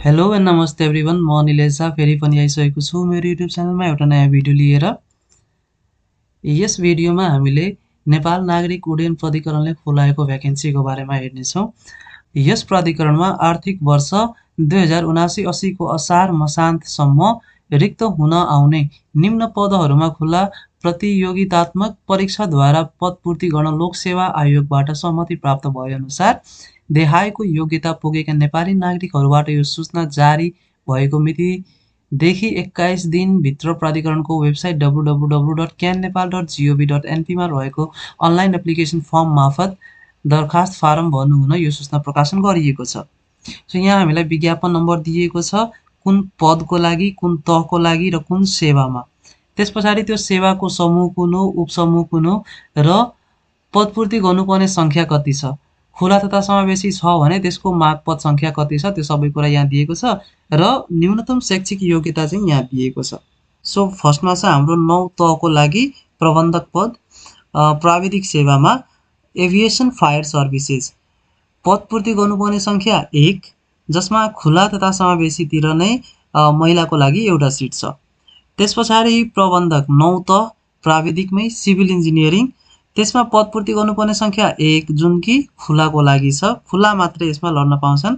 Hello and नमस्ते everyone, म निलेश झा फेरि पनि आइसकेको छु मेरो युट्युब च्यानलमा एउटा नयाँ भिडियो लिएर। यस भिडियोमा हामीले नेपाल नागरिक उड्डयन प्राधिकरणले खोलाएको भ्याकेन्सीको बारेमा हेर्नेछौँ। यस प्राधिकरणमा आर्थिक वर्ष 2079-80 को असार मसान्तसम्म रिक्त हुन आउने निम्न पदहरूमा खुला प्रतियोगितात्मक परीक्षाद्वारा पदपूर्ति गर्न लोकसेवा आयोगबाट सहमति प्राप्त भएअनुसार देखाएको योग्यता पुगेका नेपाली नागरिकहरूबाट यो सूचना जारी भएको मितिदेखि 21 दिनभित्र प्राधिकरणको वेबसाइट www.cannepal.gov.np मा रहेको अनलाइन एप्लिकेसन फर्म मार्फत दरखास्त फारम भर्नुहुन यो सूचना प्रकाशन गरिएको छ। सो यहाँ हामीलाई विज्ञापन नम्बर दिएको छ, कुन पदको लागि, कुन तहको लागि र कुन सेवामा। त्यसपछाडि त्यो सेवाको समूह कुन हो, उपसमूह कुन हो र पदपूर्ति गर्नुपर्ने संख्या कति छ। खुला तथा समावेशी छ भने त्यसको मागपद संख्या कति छ, त्यो सबै कुरा यहाँ दिएको छ र न्यूनतम शैक्षिक योग्यता चाहिँ यहाँ दिएको छ। सो फर्स्टमा छ हाम्रो 9 तहको लागि प्रबन्धक पद प्राविधिक सेवामा एभिएसन फायर सर्भिसेज। पदपूर्ति गर्नुपर्ने संख्या 1, जसमा खुला तथा समावेशीतिर नै महिलाको लागि एउटा सिट छ। त्यसपछाडि प्रबन्धक 9 तह प्राविधिकमै सिभिल इन्जिनियरिङ, त्यसमा पदपूर्ति गर्नुपर्ने संख्या 1, जुन कि खुलाको लागि छ, खुला मात्रै यसमा लड्न पाउँछन्।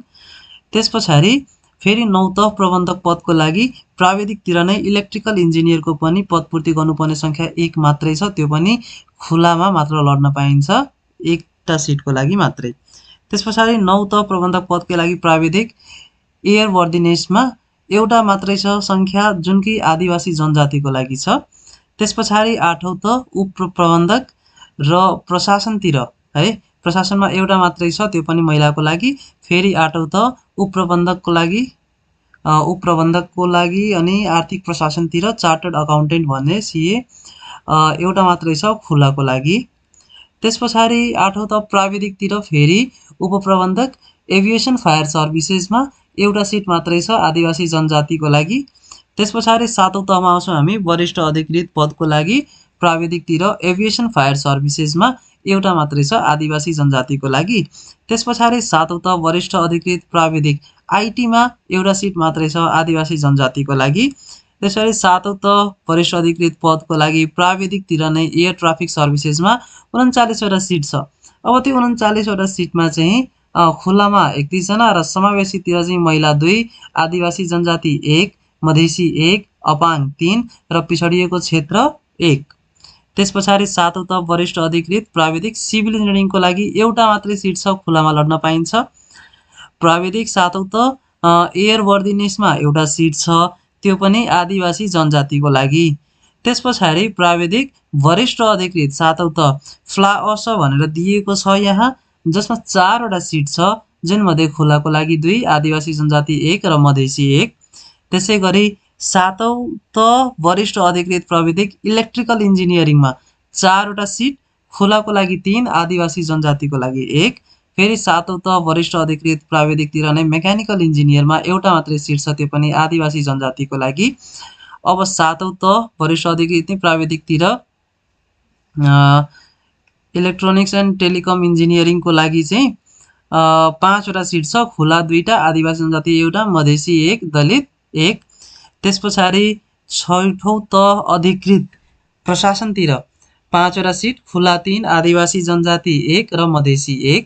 त्यसपछाडि फेरि 9 तह प्रबन्धक पदको लागि प्राविधिकतिर नै इलेक्ट्रिकल इन्जिनियरको पनि पदपूर्ति गर्नुपर्ने संख्या 1 मात्रै छ, त्यो पनि खुलामा मात्र लड्न पाइन्छ, एउटा सिटको लागि मात्रै। त्यसपछाडि 9 तह प्रबन्धक पदको लागि प्राविधिक एयरवर्दिनेसमा एउटा मात्रै छ संख्या, जुन कि आदिवासी जनजातिको लागि छ। त्यसपछाडि 8औं तह उपप्रबन्धक र प्रशासनतिर है, प्रशासनमा एउटा मात्रै छ, त्यो पनि महिलाको लागि। फेरि 8औं तह उपप्रबन्धकको लागि अनि आर्थिक प्रशासनतिर चार्टर्ड अकाउन्टेन्ट भन्ने सीए एउटा मात्रै छ, खुलाको लागि। त्यसपछाडि 8औं तह प्राविधिकतिर फेरि उपप्रबन्धक एभिएसन फायर सर्भिसेसमा एउटा सिट मात्रै छ, आदिवासी जनजातिको लागि। त्यसपछाडि 7औं तहमा आउँछौँ हामी वरिष्ठ अधिकृत पदको लागि प्राविधिकतिर एभिएसन फायर सर्भिसेसमा एउटा मात्रै छ, आदिवासी जनजातिको लागि। त्यसपछाडि 7औं तह वरिष्ठ अधिकृत प्राविधिक आइटीमा एउटा सिट मात्रै छ, आदिवासी जनजातिको लागि। त्यसरी 7औं तह वरिष्ठ अधिकृत पदको लागि प्राविधिकतिर नै एयर ट्राफिक सर्भिसेसमा 39 वटा सिट छ। अब त्यो 39 वटा सिटमा चाहिँ खुलामा 31 जना र समावेशीतिर चाहिँ महिला 2, आदिवासी जनजाति 1, मधेसी 1, अपाङ 3 र पिछडिएको क्षेत्र 1। त्यसपछाडि 7औं तह वरिष्ठ अधिकृत प्राविधिक सिभिल इन्जिनियरिङको लागि एउटा मात्रै सिट छ, खुलामा लड्न पाइन्छ। प्राविधिक 7औं तह एयरवर्दिनेसमा एउटा सिट छ, त्यो पनि आदिवासी जनजातिको लागि। त्यसपछाडि प्राविधिक वरिष्ठ अधिकृत 7औं तह फ्लाअस भनेर दिएको छ यहाँ, जसमा 4 वटा सिट छ, जुनमध्ये खुलाको लागि 2, आदिवासी जनजाति 1 र मधेसी 1। त्यसै गरी 7औं तह वरिष्ठ अधिकृत प्राविधिक इलेक्ट्रिकल इन्जिनियरिङमा 4 वटा सिट, खुलाको लागि 3, आदिवासी जनजातिको लागि 1। फेरि 7औं तह वरिष्ठ अधिकृत प्राविधिकतिर नै मेकानिकल इन्जिनियरमा एउटा मात्रै सिट छ, त्यो पनि आदिवासी जनजातिको लागि। अब 7औं तह वरिष्ठ अधिकृत नै प्राविधिकतिर इलेक्ट्रोनिक्स एन्ड टेलिकम इन्जिनियरिङको लागि चाहिँ 5 वटा सिट छ, खुला 2टा, आदिवासी जनजाति एउटा, मधेसी 1, दलित 1। त्यसपछाडि 6औं तह अधिकृत प्रशासनतिर 5 वटा सिट, खुला 3, आदिवासी जनजाति 1 र मधेसी 1।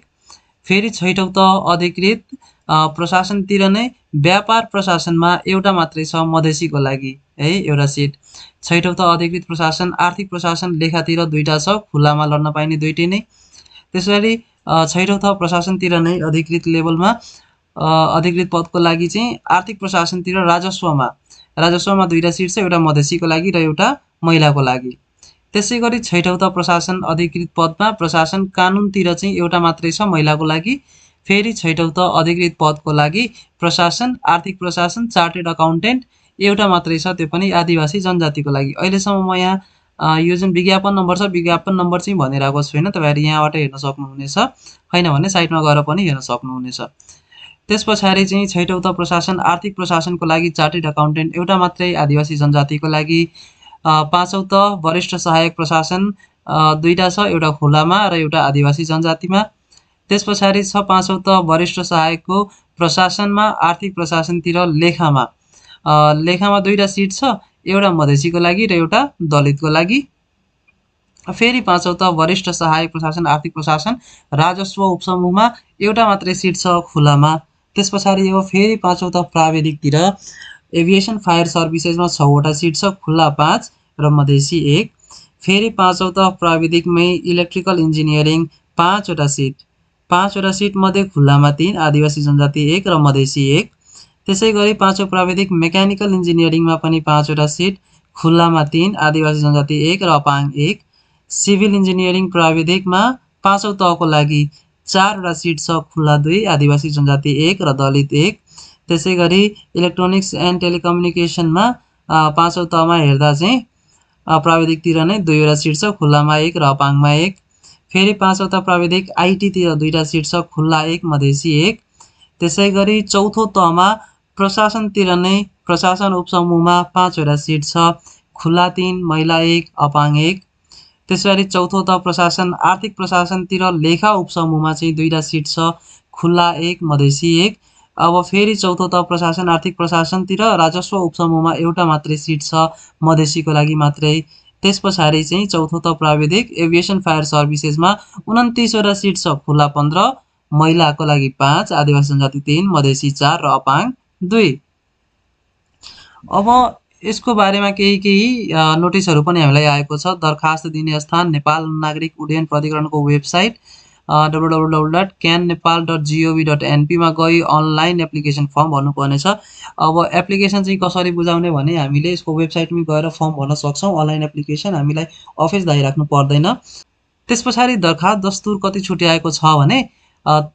फेरि 6औं तह अधिकृत प्रशासनतिर नै व्यापार प्रशासनमा एउटा मात्रै छ, मधेसीको लागि है एउटा सिट। 6औं तह अधिकृत प्रशासन आर्थिक प्रशासन लेखातिर 2टा छ, खुलामा लड्न पाइने 2टै नै। त्यसरी 6औं तह प्रशासनतिर नै अधिकृत लेभलमा अधिकृत पदको लागि चाहिँ आर्थिक प्रशासनतिर राजस्वमा 2टा सिट छ, एउटा मधेसीको लागि र एउटा महिलाको लागि। त्यसै गरी 6औं तह प्रशासन अधिकृत पदमा प्रशासन कानुनतिर चाहिँ एउटा मात्रै छ, महिलाको लागि। फेरि 6औं तह अधिकृत पदको लागि प्रशासन आर्थिक प्रशासन चार्टेड अकाउन्टेन्ट एउटा मात्रै छ, त्यो पनि आदिवासी जनजातिको लागि। अहिलेसम्म म यहाँ यो जुन विज्ञापन नम्बर छ, विज्ञापन नम्बर चाहिँ भनिरहेको छैन, तपाईँहरू यहाँबाट हेर्न सक्नुहुनेछ, हैन भने साइटमा गएर पनि हेर्न सक्नुहुनेछ। त्यसपछाडि चाहिँ 6औं तह प्रशासन आर्थिक प्रशासनको लागि चार्टेड अकाउन्टेन्ट एउटा मात्रै, आदिवासी जनजातिको लागि। 5औं तह वरिष्ठ सहायक प्रशासन 2टा छ, एउटा खुलामा र एउटा आदिवासी जनजातिमा। त्यसपछाडि छ 5औं तह वरिष्ठ सहायकको प्रशासनमा, आर्थिक प्रशासनतिर लेखामा लेखामा 2टा सिट छ, एउटा मधेसीको लागि र एउटा दलितको लागि। फेरि पाँचौं त वरिष्ठ सहायक प्रशासन, आर्थिक प्रशासन, राजस्व उपसमूहमा एउटा मात्रै सिट छ खुलामा। त्यसपछाडि अब फेरि पाँचौं त प्राविधिकतिर एभिएसन फायर सर्भिसेसमा 6वटा सिट छ, खुला 5 र मधेसी 1। फेरि पाँचौं त प्राविधिकमै इलेक्ट्रिकल इन्जिनियरिङ 5वटा सिट, 5वटा सिट मध्ये खुलामा 3, आदिवासी जनजाति 1 र मधेसी 1। त्यसै गरी पाँचौं प्राविधिक मेकानिकल इन्जिनियरिङमा पनि 5वटा सिट, खुलामा 3, आदिवासी जनजाति 1 र अपाङ 1। सिभिल इन्जिनियरिङ प्राविधिकमा पाँचौं तहको लागि 4वटा सिट छ, खुला 2, आदिवासी जनजाति 1 र दलित 1। त्यसै गरी इलेक्ट्रोनिक्स एन्ड टेलिकम्युनिकेसनमा पाँचौं तहमा हेर्दा चाहिँ प्राविधिकतिर नै 2वटा सिट छ, खुलामा 1 र अपाङमा 1। फेरि पाँचौं त प्राविधिक आइटीतिर 2टा सिट छ, खुला 1, मधेसी 1। त्यसै गरी चौथो तहमा प्रशासनतिर नै प्रशासन उपसमूहमा 5वटा सिट छ, खुला 3, महिला 1, अपाङ 1। त्यसैगरी चौथो त प्रशासन आर्थिक प्रशासनतिर लेखा उपसमूहमा चाहिँ 2टा सिट छ, खुला 1, मधेसी 1। अब फेरि चौथो त प्रशासन आर्थिक प्रशासनतिर राजस्व उपसमूहमा एउटा मात्रै सिट छ, मधेसीको लागि मात्रै। त्यसपछाडि चाहिँ चौथो त प्राविधिक एभिएसन फायर सर्भिसेसमा 29वटा सिट छ, खुला 15, महिलाको लागि 5, आदिवासी जनजाति 3, मधेसी 4 र अपाङ 2। अब यसको बारेमा केही नोटिसहरू पनि हामीलाई आएको छ। दरखास्त दिने स्थान नेपाल नागरिक उड्डयन प्राधिकरणको वेबसाइट www.cannepal.gov.np मा गई अनलाइन एप्लिकेसन फर्म भर्नुपर्नेछ। अब एप्लिकेसन चाहिँ कसरी बुझाउने भने हामीले यसको वेबसाइटमै गएर फर्म भर्न सक्छौँ। अनलाइन एप्लिकेसन हामीलाई अफिस धाइराख्नु पर्दैन। त्यसपछाडि दरखास्त दस्तुर कति छुट्याएको छ भने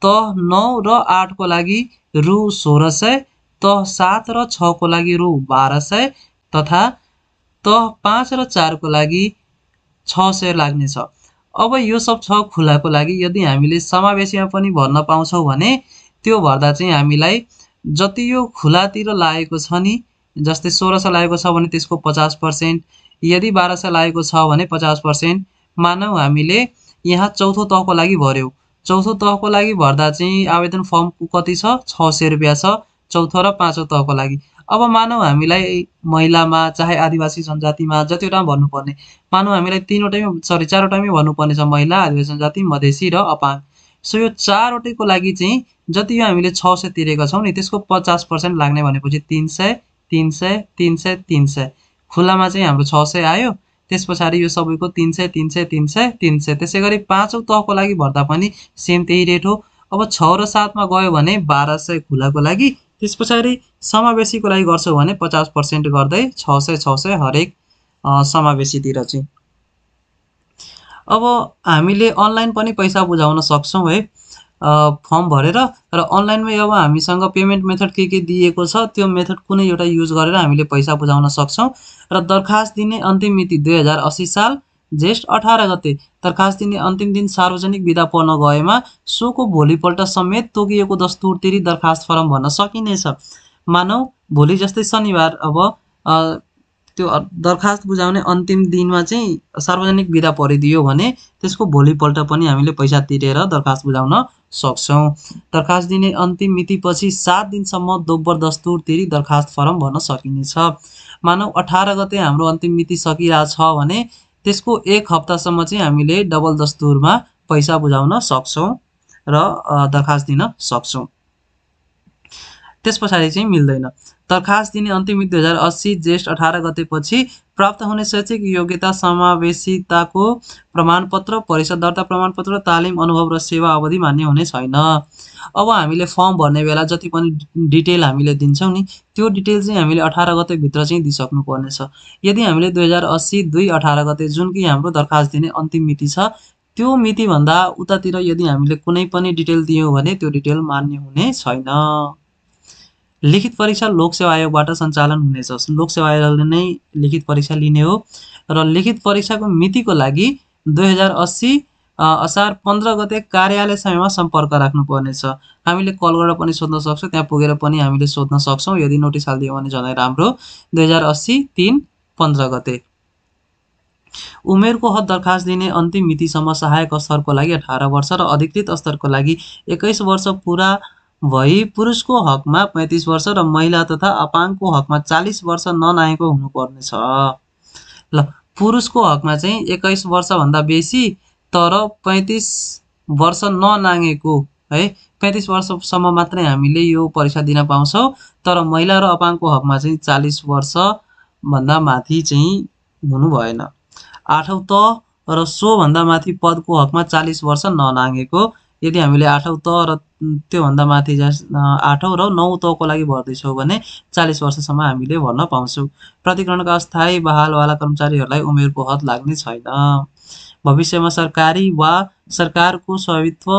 तह 9 र 8 को लागि रु 1600, तह 7 र 6 को लागि रु 1200 तथा तह 5 र 4 को लागि 600 लाग्नेछ। अब यो सब छ खुलाको लागि। यदि हामीले समावेशीमा पनि भर्न पाउँछौँ भने त्यो भर्दा चाहिँ हामीलाई जति यो खुलातिर लागेको छ नि, जस्तै 1600 लागेको छ भने त्यसको 50%, यदि 1200 लागेको छ भने 50%। मानौ हामीले यहाँ चौथो तहको लागि भर्यौँ, चौथो तहको लागि भर्दा चाहिँ आवेदन फर्मको कति छ, 600 रुपियाँ छ, चौथो र पाँचौं तहको लागि। अब मानौ हामीलाई महिलामा चाहे आदिवासी जनजातिमा जतिवटा भर्नुपर्ने, मानौ हामीलाई 4वटैमै भर्नुपर्ने छ, महिला, आदिवासी जनजाति, मधेसी र अपाङ। सो यो 4वटैको लागि चाहिँ जति यो हामीले 600 तिरेका छौँ नि त्यसको 50% लाग्ने भनेपछि 300, 300, 300, 300। खुलामा चाहिँ हाम्रो 600 आयो। त्यसपछाडि यो सबैको 300, 300, 300, 300। त्यसै गरी पाँचौं तहको लागि भर्दा पनि सेम त्यही रेट हो। अब 6 र 7 मा गयो भने 1200 खुलाको लागि। त्यसपछाडि समावेशीको लागि गर्छौँ भने 50% गर्दै 600, 600 हरेक समावेशीतिर चाहिँ। अब हामीले अनलाइन पनि पैसा बुझाउन सक्छौँ है फर्म भरेर। र अनलाइनमै अब हामीसँग पेमेन्ट मेथड के दिएको छ त्यो मेथड कुनै एउटा युज गरेर हामीले पैसा बुझाउन सक्छौँ। र दरखास्त दिने अन्तिम मिति 2080 साल जेष्ठ 18 गते। दरखास्त दिने अन्तिम दिन सार्वजनिक बिदा पर्न गएमा सोको भोलिपल्ट समेत तोकिएको दस्तुर तिरी दरखास्त फर्म भर्न सकिनेछ। मानौ भोलि जस्तै शनिबार अब त्यो दरखास्त बुझाउने अन्तिम दिनमा चाहिँ सार्वजनिक बिदा परिदियो भने त्यसको भोलिपल्ट पनि हामीले पैसा तिरेर दरखास्त बुझाउन सक्छौँ। दरखास्त दिने अन्तिम मितिपछि 7 दिनसम्म दोब्बर दस्तुर तिरी दरखास्त फर्म भर्न सकिनेछ। मानौ 18 गते हाम्रो अन्तिम मिति सकिरहेछ भने त्यसको 1 हप्तासम्म चाहिँ हामीले डबल दस्तुरमा पैसा बुझाउन सक्छौँ र दरखास्त दिन सक्छौँ। त्यसपछाडि चाहिँ मिल्दैन। दरखास्त दिने अन्तिम मिति 2080 जेष्ठ 18 गतेपछि प्राप्त हुने शैक्षिक योग्यता, समावेशिताको प्रमाणपत्र, परिषद दर्ता प्रमाणपत्र, तालिम, अनुभव र सेवा अवधि मान्य हुने छैन। अब हामीले फर्म भर्ने बेला जति पनि डिटेल हामीले दिन्छौँ नि त्यो डिटेल चाहिँ हामीले 18 गते भित्र चाहिँ दिइसक्नु पर्नेछ। यदि हामीले 2080/2/18 गते जुन कि हाम्रो दरखास्त दिने अन्तिम मिति छ त्यो मितिभन्दा उतातिर यदि हामीले कुनै पनि डिटेल दियौँ भने त्यो डिटेल मान्य हुने छैन। लिखित परीक्षा लोकसेवा आयोगबाट सञ्चालन हुनेछ। लोकसेवा आयोगले नै लिखित परीक्षा लिने हो र लिखित परीक्षाको मितिको लागि 2080 असार 15 गते कार्यालय समयमा सम्पर्क राख्नुपर्नेछ। हामीले कल गरेर पनि सोध्न सक्छौँ, त्यहाँ पुगेर पनि हामीले सोध्न सक्छौँ। यदि नोटिस हालिदियो भने झनै राम्रो। 2080/3/15 गते। उमेरको हद दरखास्त दिने अन्तिम मितिसम्म सहायक स्तरको लागि 18 वर्ष र अधिकृत स्तरको लागि 21 वर्ष पुरा भई पुरुषको हकमा 35 वर्ष र महिला तथा अपाङ्गको हकमा 40 वर्ष ननाघेको हुनुपर्नेछ। ल पुरुषको हकमा चाहिँ 21 वर्षभन्दा बेसी तर 35 वर्ष ननाघेको है 35 वर्षसम्म मात्रै हामीले यो परीक्षा दिन पाउँछौँ। तर महिला र अपाङ्गको हकमा चाहिँ 40 वर्षभन्दा माथि चाहिँ हुनु भएन। 8औं त र सोभन्दा माथि पदको हकमा 40 वर्ष ननाघेको। यदि हामीले 8औं त र त्योभन्दा माथि 8औं र 9औं तको लागि भर्दैछौँ भने 40 वर्षसम्म हामीले भर्न पाउँछौँ। प्राधिकरणका अस्थायी बहालवाला कर्मचारीहरूलाई उमेरको हद लाग्ने छैन। भविष्यमा सरकारी वा सरकारको स्वामित्व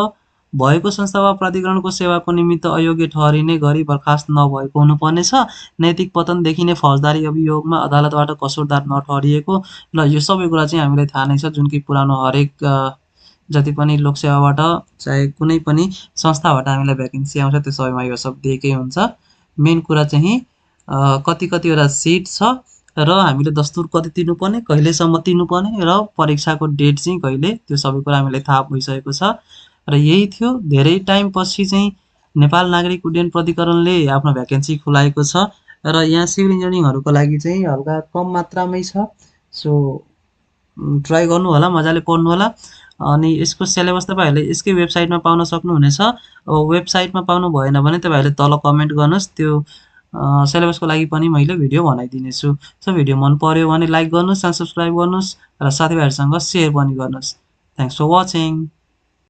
भएको संस्था वा प्राधिकरणको सेवाको निमित्त अयोग्य ठहरिने गरी बर्खास्त नभएको हुनुपर्नेछ। नैतिक पतन देखिने फौजदारी अभियोगमा अदालतबाट कसुरदार नठहरिएको। ल यो सबै कुरा चाहिँ हामीलाई थाहा नै छ, जुन कि पुरानो हरेक जति पनि लोकसेवाबाट चाहे कुनै पनि संस्थाबाट हामीलाई भ्याकेन्सी आउँछ त्यो सबैमा यो सब दिएकै हुन्छ। मेन कुरा चाहिँ कतिवटा सिट छ र हामीले दस्तुर कति तिर्नुपर्ने, कहिलेसम्म तिर्नुपर्ने र परीक्षाको डेट चाहिँ कहिले, त्यो सबै कुरा हामीलाई थाहा भइसकेको छ। र यही थियो, धेरै टाइम पछि चाहिँ नेपाल नागरिक उड्डयन प्राधिकरणले आफ्नो भ्याकेन्सी खुलाएको छ र यहाँ सिभिल इन्जिनियरिङहरूको लागि चाहिँ हल्का कम मात्रामै छ। सो ट्राई गर्नु होला, मजाले पढ्नु होला। अनि यसको सिलेबस तपाईँहरूले यसकै वेबसाइटमा पाउन सक्नुहुनेछ। वेबसाइटमा पाउनु भएन भने तपाईँहरूले तल कमेन्ट गर्नुहोस्, त्यो सिलेबसको लागि पनि मैले भिडियो बनाइदिनेछु। सो भिडियो मन पर्यो भने लाइक गर्नुहोस्, सब्सक्राइब गर्नुहोस् र साथीभाइहरूसँग सेयर पनि गर्नुहोस्। Thanks for watching.